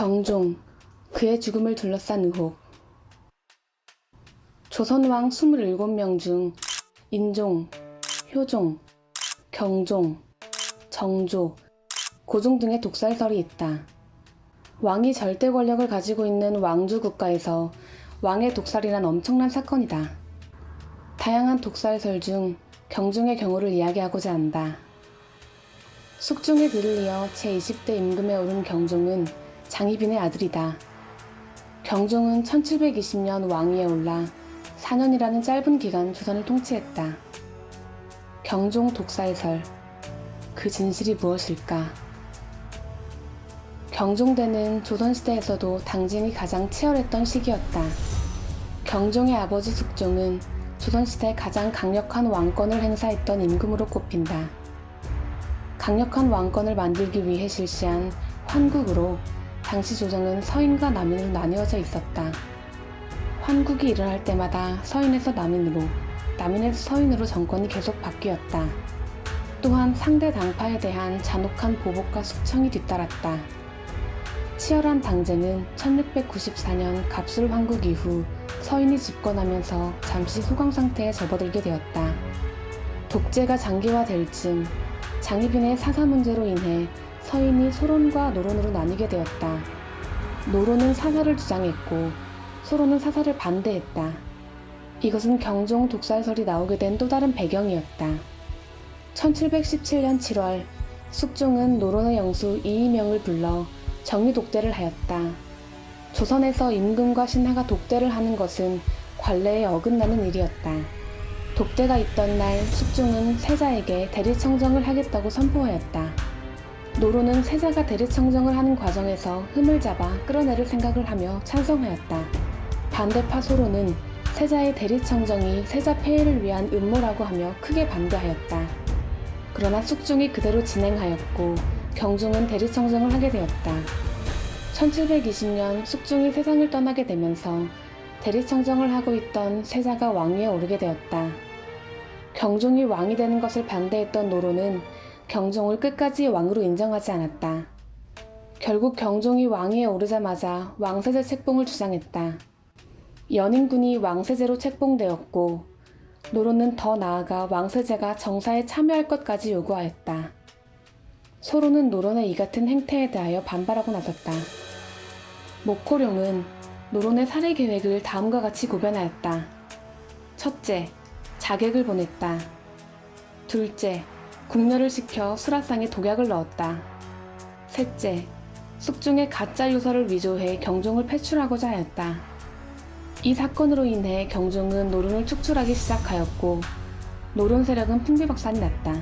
경종, 그의 죽음을 둘러싼 의혹. 조선왕 27명 중 인종, 효종, 경종, 정조, 고종 등의 독살설이 있다. 왕이 절대 권력을 가지고 있는 왕조 국가에서 왕의 독살이란 엄청난 사건이다. 다양한 독살설 중 경종의 경우를 이야기하고자 한다. 숙종의 뒤를 이어 제20대 임금에 오른 경종은 장희빈의 아들이다. 경종은 1720년 왕위에 올라 4년이라는 짧은 기간 조선을 통치했다. 경종 독살설, 그 진실이 무엇일까? 경종대는 조선시대에서도 당쟁이 가장 치열했던 시기였다. 경종의 아버지 숙종은 조선시대 가장 강력한 왕권을 행사했던 임금으로 꼽힌다. 강력한 왕권을 만들기 위해 실시한 환국으로 당시 조정은 서인과 남인으로 나뉘어져 있었다. 환국이 일어날 때마다 서인에서 남인으로, 남인에서 서인으로 정권이 계속 바뀌었다. 또한 상대 당파에 대한 잔혹한 보복과 숙청이 뒤따랐다. 치열한 당쟁은 1694년 갑술 환국 이후 서인이 집권하면서 잠시 소강 상태에 접어들게 되었다. 독재가 장기화될 즈음 장희빈의 사사 문제로 인해 서인이 소론과 노론으로 나뉘게 되었다. 노론은 사사를 주장했고 소론은 사사를 반대했다. 이것은 경종 독살설이 나오게 된 또 다른 배경이었다. 1717년 7월 숙종은 노론의 영수 이이명을 불러 정의 독대를 하였다. 조선에서 임금과 신하가 독대를 하는 것은 관례에 어긋나는 일이었다. 독대가 있던 날 숙종은 세자에게 대리청정을 하겠다고 선포하였다. 노론은 세자가 대리청정을 하는 과정에서 흠을 잡아 끌어내릴 생각을 하며 찬성하였다. 반대파 소론은 세자의 대리청정이 세자 폐해를 위한 음모라고 하며 크게 반대하였다. 그러나 숙종이 그대로 진행하였고 경종은 대리청정을 하게 되었다. 1720년 숙종이 세상을 떠나게 되면서 대리청정을 하고 있던 세자가 왕위에 오르게 되었다. 경종이 왕이 되는 것을 반대했던 노론은 경종을 끝까지 왕으로 인정하지 않았다. 결국 경종이 왕위에 오르자마자 왕세제 책봉을 주장했다. 연인군이 왕세제로 책봉되었고 노론은 더 나아가 왕세제가 정사에 참여할 것까지 요구하였다. 소론은 노론의 이 같은 행태에 대하여 반발하고 나섰다. 목호룡은 노론의 살해 계획을 다음과 같이 고변하였다. 첫째, 자객을 보냈다. 둘째, 궁녀를 시켜 수라상에 독약을 넣었다. 셋째, 숙종의 가짜 유서를 위조해 경종을 패출하고자 하였다. 이 사건으로 인해 경종은 노론을 축출하기 시작하였고 노론 세력은 풍비박산이 났다.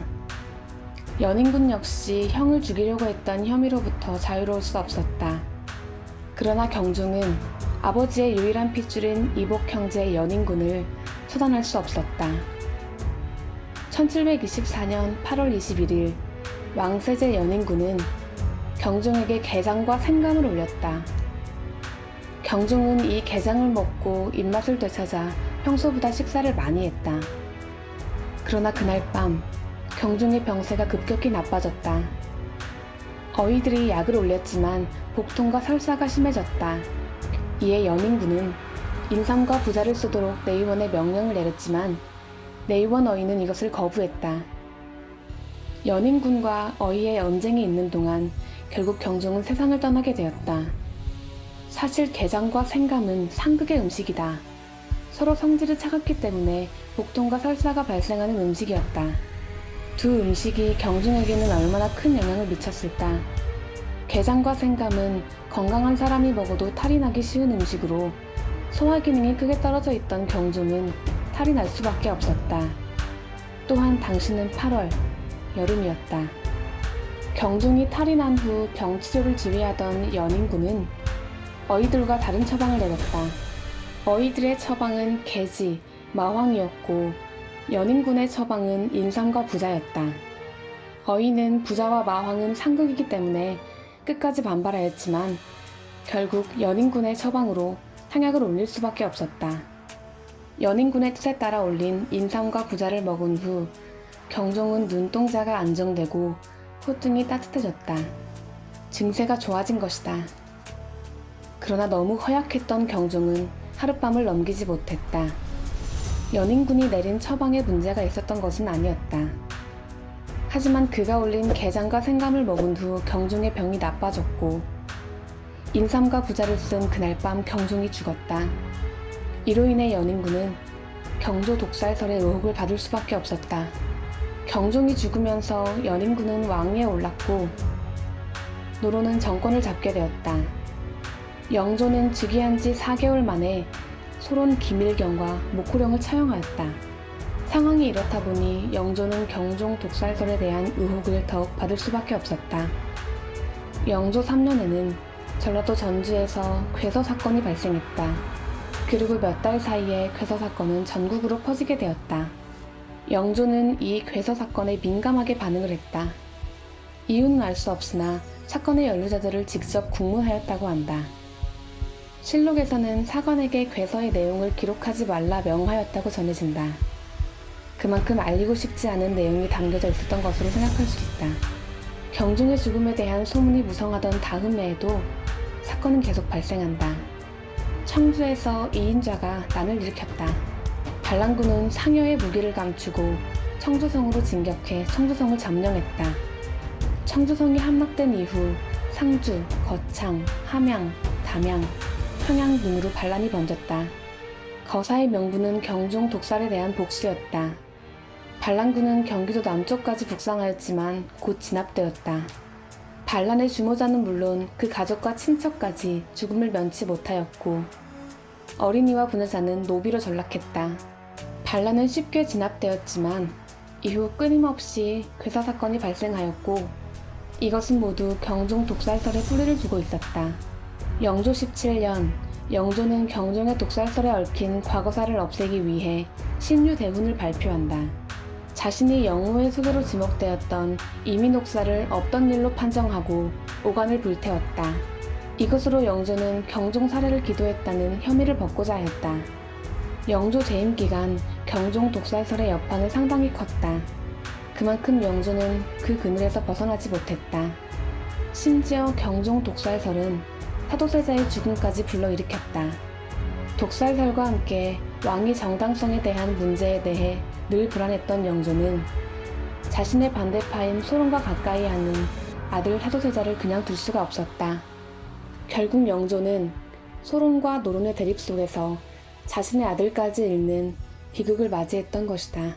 연인군 역시 형을 죽이려고 했던 혐의로부터 자유로울 수 없었다. 그러나 경종은 아버지의 유일한 핏줄인 이복 형제 연인군을 처단할 수 없었다. 1724년 8월 21일 왕세제 연인군은 경종에게 게장과 생강을 올렸다. 경종은 이 게장을 먹고 입맛을 되찾아 평소보다 식사를 많이 했다. 그러나 그날 밤 경종의 병세가 급격히 나빠졌다. 어이들이 약을 올렸지만 복통과 설사가 심해졌다. 이에 연인군은 인삼과 부자를 쓰도록 내의원에 명령을 내렸지만 내의원 어이는 이것을 거부했다. 연인군과 어이의 언쟁이 있는 동안 결국 경종은 세상을 떠나게 되었다. 사실 게장과 생감은 상극의 음식이다. 서로 성질이 차갑기 때문에 복통과 설사가 발생하는 음식이었다. 두 음식이 경종에게는 얼마나 큰 영향을 미쳤을까. 게장과 생감은 건강한 사람이 먹어도 탈이 나기 쉬운 음식으로 소화 기능이 크게 떨어져 있던 경종은 탈이 날 수밖에 없었다. 또한 당시는 8월, 여름이었다. 경종이 탈이 난 후 병치료를 지휘하던 연인군은 어이들과 다른 처방을 내렸다. 어이들의 처방은 개지, 마황이었고 연인군의 처방은 인삼과 부자였다. 어이는 부자와 마황은 상극이기 때문에 끝까지 반발하였지만 결국 연인군의 처방으로 향약을 올릴 수밖에 없었다. 연인군의 뜻에 따라 올린 인삼과 부자를 먹은 후 경종은 눈동자가 안정되고 콧등이 따뜻해졌다. 증세가 좋아진 것이다. 그러나 너무 허약했던 경종은 하룻밤을 넘기지 못했다. 연인군이 내린 처방에 문제가 있었던 것은 아니었다. 하지만 그가 올린 게장과 생감을 먹은 후 경종의 병이 나빠졌고 인삼과 부자를 쓴 그날 밤 경종이 죽었다. 이로 인해 연인군은 경조 독살설의 의혹을 받을 수밖에 없었다. 경종이 죽으면서 연인군은 왕위에 올랐고 노론은 정권을 잡게 되었다. 영조는 즉위한 지 4개월 만에 소론 김일경과 목호령을 처형하였다. 상황이 이렇다 보니 영조는 경종 독살설에 대한 의혹을 더욱 받을 수밖에 없었다. 영조 3년에는 전라도 전주에서 괴서 사건이 발생했다. 그리고 몇 달 사이에 괴서 사건은 전국으로 퍼지게 되었다. 영조는 이 괴서 사건에 민감하게 반응을 했다. 이유는 알 수 없으나 사건의 연루자들을 직접 국문하였다고 한다. 실록에서는 사관에게 괴서의 내용을 기록하지 말라 명하였다고 전해진다. 그만큼 알리고 싶지 않은 내용이 담겨져 있었던 것으로 생각할 수 있다. 경종의 죽음에 대한 소문이 무성하던 다음 해에도 사건은 계속 발생한다. 청주에서 이인좌가 난을 일으켰다. 반란군은 상여의 무기를 감추고 청주성으로 진격해 청주성을 점령했다. 청주성이 함락된 이후 상주, 거창, 함양, 담양, 평양 등으로 반란이 번졌다. 거사의 명분은 경종 독살에 대한 복수였다. 반란군은 경기도 남쪽까지 북상하였지만 곧 진압되었다. 반란의 주모자는 물론 그 가족과 친척까지 죽음을 면치 못하였고 어린이와 부녀자는 노비로 전락했다. 반란은 쉽게 진압되었지만 이후 끊임없이 괴사 사건이 발생하였고 이것은 모두 경종 독살설에 뿌리를 두고 있었다. 영조 17년, 영조는 경종의 독살설에 얽힌 과거사를 없애기 위해 신유대훈을 발표한다. 자신이 영호의 소개로 지목되었던 이민옥사를 없던 일로 판정하고 오간을 불태웠다. 이것으로 영조는 경종 살해를 기도했다는 혐의를 벗고자 하였다. 영조 재임 기간 경종 독살설의 여파는 상당히 컸다. 그만큼 영조는 그 그늘에서 벗어나지 못했다. 심지어 경종 독살설은 사도세자의 죽음까지 불러일으켰다. 독살설과 함께 왕위 정당성에 대한 문제에 대해 늘 불안했던 영조는 자신의 반대파인 소론과 가까이 하는 아들 사도세자를 그냥 둘 수가 없었다. 결국 영조는 소론과 노론의 대립 속에서 자신의 아들까지 잃는 비극을 맞이했던 것이다.